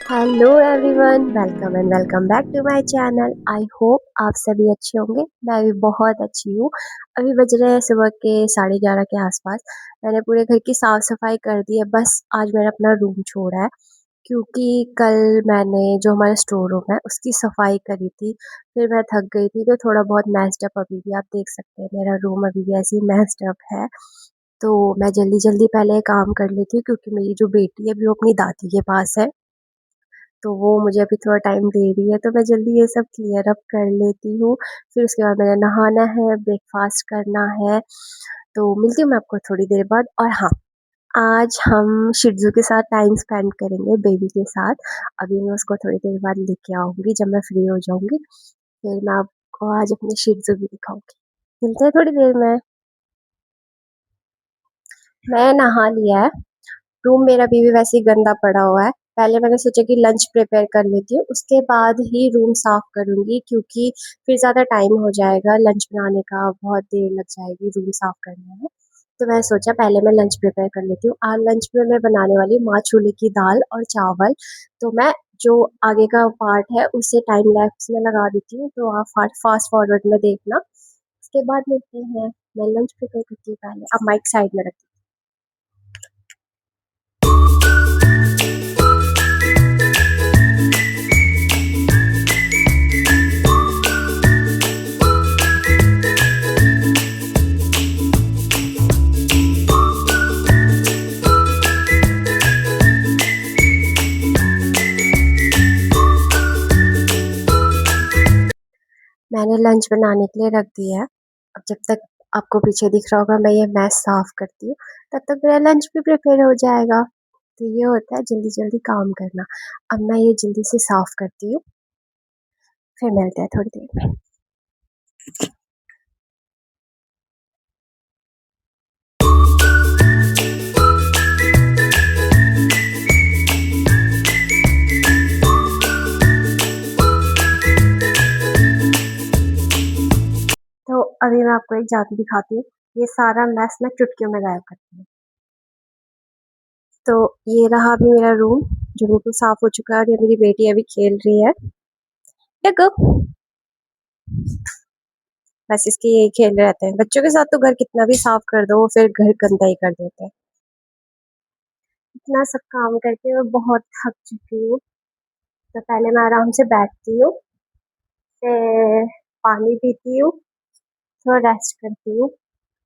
Hello everyone, welcome and welcome back to my channel. I hope आप सभी अच्छे होंगे। मैं भी बहुत अच्छी हूँ। अभी बज रहे हैं सुबह के 11:30 के आसपास। मैंने पूरे घर की साफ सफाई कर दी है। बस आज मैंने अपना रूम छोड़ा है क्योंकि कल मैंने जो हमारा स्टोर रूम है उसकी सफाई करी थी। फिर मैं थक गई थी तो थोड़ा बहुत मैस्ड अप अभी भी आप देख सकते हैं। मेरा रूम अभी भी ऐसे ही मैस्ड अप है। तो मैं जल्दी जल्दी पहले काम कर लेती हूँ क्योंकि मेरी जो बेटी है अभी वो अपनी दादी के पास है। तो वो मुझे अभी थोड़ा टाइम दे रही है तो मैं जल्दी ये सब क्लियर अप कर लेती हूँ। फिर उसके बाद मुझे नहाना है, ब्रेकफास्ट करना है। तो मिलती हूँ मैं आपको थोड़ी देर बाद। और हाँ, आज हम शिज़ू के साथ टाइम स्पेंड करेंगे, बेबी के साथ। अभी मैं उसको थोड़ी देर बाद लेके आऊँगी जब मैं फ्री हो जाऊँगी। फिर मैं आपको आज अपनी शिज़ू भी दिखाऊँगी। मिलते हैं थोड़ी देर में। मैं नहा लिया है। रूम मेरा अभी भी वैसे ही गंदा पड़ा हुआ है। पहले मैंने सोचा कि लंच प्रिपेयर कर लेती हूँ, उसके बाद ही रूम साफ करूँगी क्योंकि फिर ज़्यादा टाइम हो जाएगा लंच बनाने का, बहुत देर लग जाएगी रूम साफ करने में। तो मैंने सोचा पहले मैं लंच प्रिपेयर कर लेती हूँ। आज लंच में मैं बनाने वाली हूँ माँ छोले की दाल और चावल। तो मैं जो आगे का पार्ट है उसे टाइम लैप्स में लगा देती हूँ, तो आप फास्ट फॉरवर्ड में देखना। उसके बाद मिलते हैं। मैं लंच प्रिपेयर करती हूँ पहले। अब माइक साइड में रखती हूँ। मैंने लंच बनाने के लिए रख दिया है। अब जब तक आपको पीछे दिख रहा होगा मैं ये मैस साफ करती हूँ, तब तक मेरा लंच भी प्रिपेयर हो जाएगा। तो ये होता है जल्दी जल्दी काम करना। अब मैं ये जल्दी से साफ करती हूँ, फिर मिलते हैं थोड़ी देर में। तो अभी मैं आपको एक जादू दिखाती हूँ। ये सारा मैस मैं चुटकियों में गायब करती हूँ। तो ये रहा अभी मेरा रूम जो बिल्कुल साफ हो चुका है। और ये मेरी बेटी अभी खेल रही है। देखो, बस इसके यही खेल रहते हैं। बच्चों के साथ तो घर कितना भी साफ कर दो वो फिर घर गंदा ही कर देते हैं। इतना सब काम करके मैं बहुत थक चुकी हूँ। तो पहले मैं आराम से बैठती हूँ, फिर पानी पीती हूँ, थोड़ा रेस्ट करती हूँ।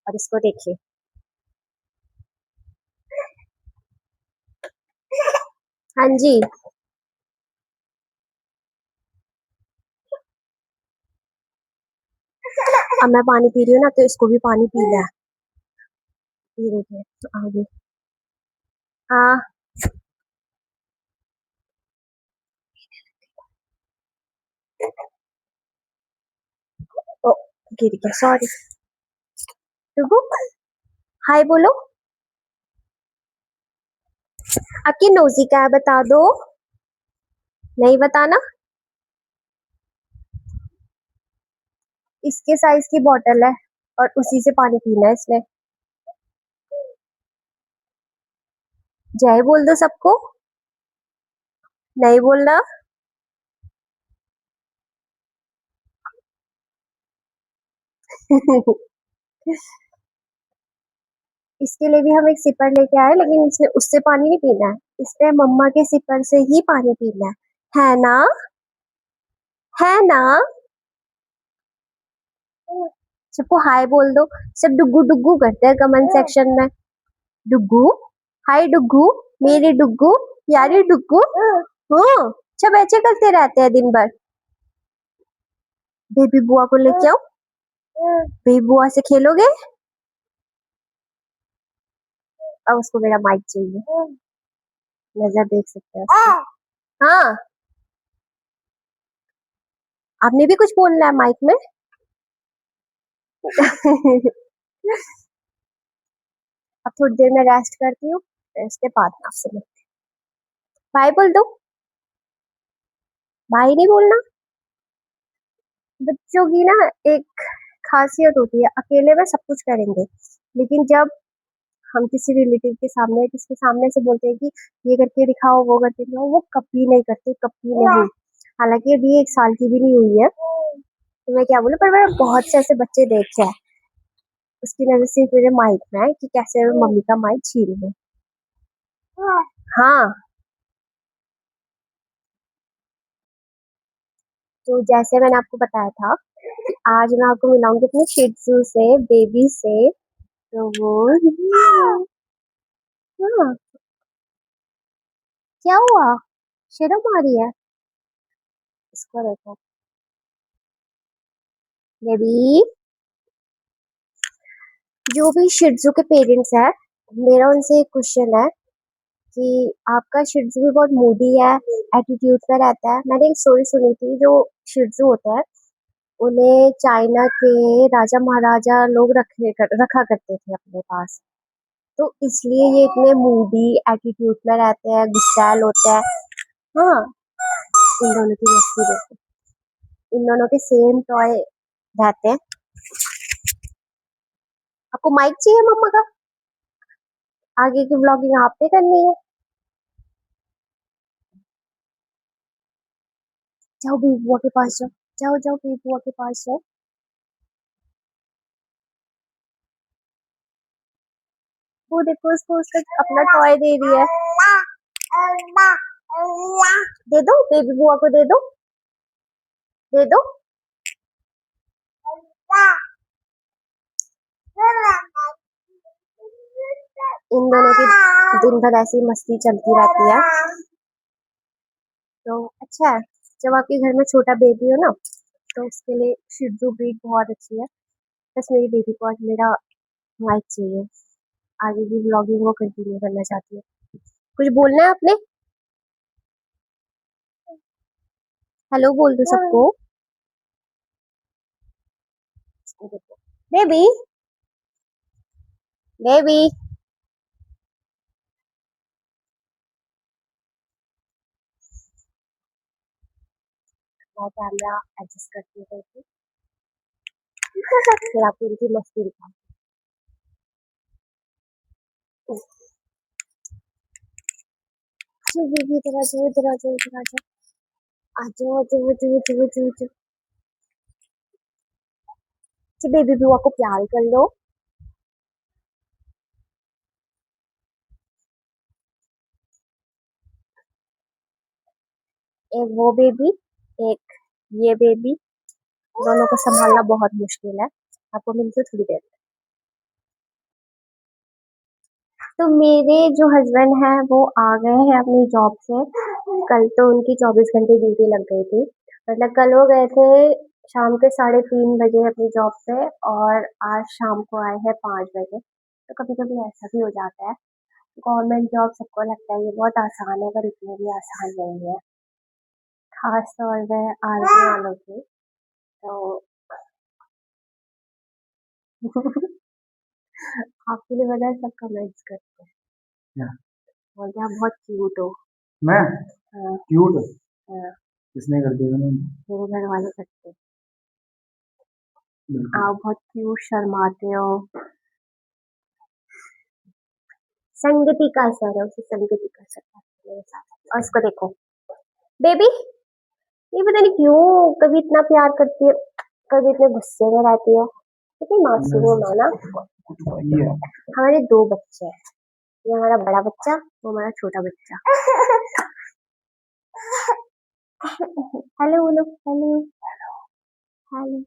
और इसको देखिए। हाँ जी। अब मैं पानी पी रही हूँ ना तो इसको भी पानी पीना है। ये देखिए आगे। हाँ। ओ, गिर गया, सॉरी। रुको, हाय बोलो। आपकी नोजी क्या है बता दो। नहीं बताना। इसके साइज की बोतल है और उसी से पानी पीना है इसने। जय बोल दो सबको। नहीं बोलना। इसके लिए भी हम एक सिपर लेके आए, लेकिन इसने उससे पानी नहीं पीना है। इसने मम्मा के सिपर से ही पानी पीना है ना? है ना? सबको हाय बोल दो। सब डुगू डुगू करते हैं कमेंट सेक्शन में। डुगू, हाय डुगू, मेरे डुगू, यारी डुगू। हाँ, सब ऐसे करते रहते हैं दिन भर। बेबी बुआ को लेके आओ। बेबी बुआ से खेलोगे? अब उसको मेरा माइक चाहिए। नजर देख सकते हैं उसकी। हाँ, आपने भी कुछ बोलना है माइक में? अब थोड़ी देर में रेस्ट करती हूँ, फिर उसके बाद में आपसे मिलती हूँ। बाय बोल दो। बाय नहीं बोलना। बच्चों की ना एक खासियत होती है, अकेले में सब कुछ करेंगे, लेकिन जब हम किसी रिलेटिव के सामने किसके सामने से बोलते हैं कि ये करके दिखाओ वो करके दिखाओ, वो कभी नहीं करते, कभी नहीं। हालांकि अभी 1 साल की भी नहीं हुई है, तो मैं क्या बोलूं, पर मैंने बहुत से ऐसे बच्चे देखे हैं। उसकी नजर सिर्फ मेरे माइक में है कि कैसे मैं मम्मी का माइक छीन लूं। हाँ, तो जैसे मैंने आपको बताया था कि आज मैं आपको मिलाऊंगी अपने शिट्जू से, बेबी से। तो वो हाँ, क्या हुआ? शर्म आ रही है? इसको देखो, बेबी। जो भी शिट्जू के पेरेंट्स हैं, मेरा उनसे एक क्वेश्चन है कि आपका शिट्जू भी बहुत मूडी है, एटीट्यूड में रहता है। मैंने एक स्टोरी सुनी थी, जो शिट्जू होता है उन्हें चाइना के राजा महाराजा लोग रखा करते थे अपने पास। तो इसलिए ये इतने मूडी एटीट्यूड में रहते हैं, गुस्सैल होते हैं। हाँ, इन दोनों की मस्ती देखो, इन दोनों के सेम टॉय रहते हैं। आपको माइक चाहिए मम्मा का? आगे की व्लॉगिंग आपने करनी है। जाओ बीबी बुआ के पास जाओ, जाओ जाओ बीबी बुआ के पास जाओ। वो देखो, उसको उसका अपना टॉय दे रही है। दे दो बेबी बुआ को, दे दो, दे दो। इन दोनों की दिन भर ऐसी मस्ती चलती रहती है। तो अच्छा है, जब आपके घर में छोटा बेबी हो ना, तो उसके लिए शिट्जू ब्रीड बहुत अच्छी है। बस मेरी बेबी को आज मेरा माइक चाहिए, आगे की ब्लॉगिंग वो कंटिन्यू करना चाहती है। कुछ बोलना है आपने? हेलो बोल दो सबको। Baby, baby. मैं कैमरा एडजस्ट करती हूँ करके, फिर आपको उनकी मस्ती दिखाऊं। चलो बेबी, इधर आ जाओ, इधर आ जाओ, इधर आ जाओ, आ जाओ, आ जाओ, आ जाओ, आ जाओ, आ जाओ, आ जाओ। जी, बेबी बुआ को प्यार कर लो। एक वो बेबी, एक ये बेबी, दोनों को संभालना बहुत मुश्किल है। आपको मिलते थोड़ी देर में। तो मेरे जो हस्बैंड हैं वो आ गए हैं अपनी जॉब से। कल तो उनकी 24 घंटे ड्यूटी लग गई थी। मतलब कल वो गए थे शाम के 3:30 बजे अपनी जॉब पे, और आज शाम को आए हैं 5 बजे। तो कभी कभी ऐसा भी हो जाता है। गवर्नमेंट जॉब सबको लगता है ये बहुत आसान है, पर इतनी भी आसान नहीं है, खास तौर पे आर्मी वालों की। तो आपके लिए बता, सब कमेंट्स करते हैं। क्या? बोलते हैं आप बहुत क्यूट हो। मैं हाँ, क्यूट? हाँ, किसने कर दिया मैंने? मेरे घर वाले करते हैं। बिल्कुल। आप बहुत क्यूट शर्माते हो। संगति का असर है, उसे संगति का असर है मेरे साथ। और इसको देखो, बेबी, ये पता नहीं क्यों कभी इतना प्यार करती है, कभी इतने गुस्से में रहती है। कितनी मासूम है ना। ये हमारे 2 बच्चे हैं, ये हमारा बड़ा बच्चा, वो हमारा छोटा बच्चा। हेलो बोलो, हेलो, हेलो।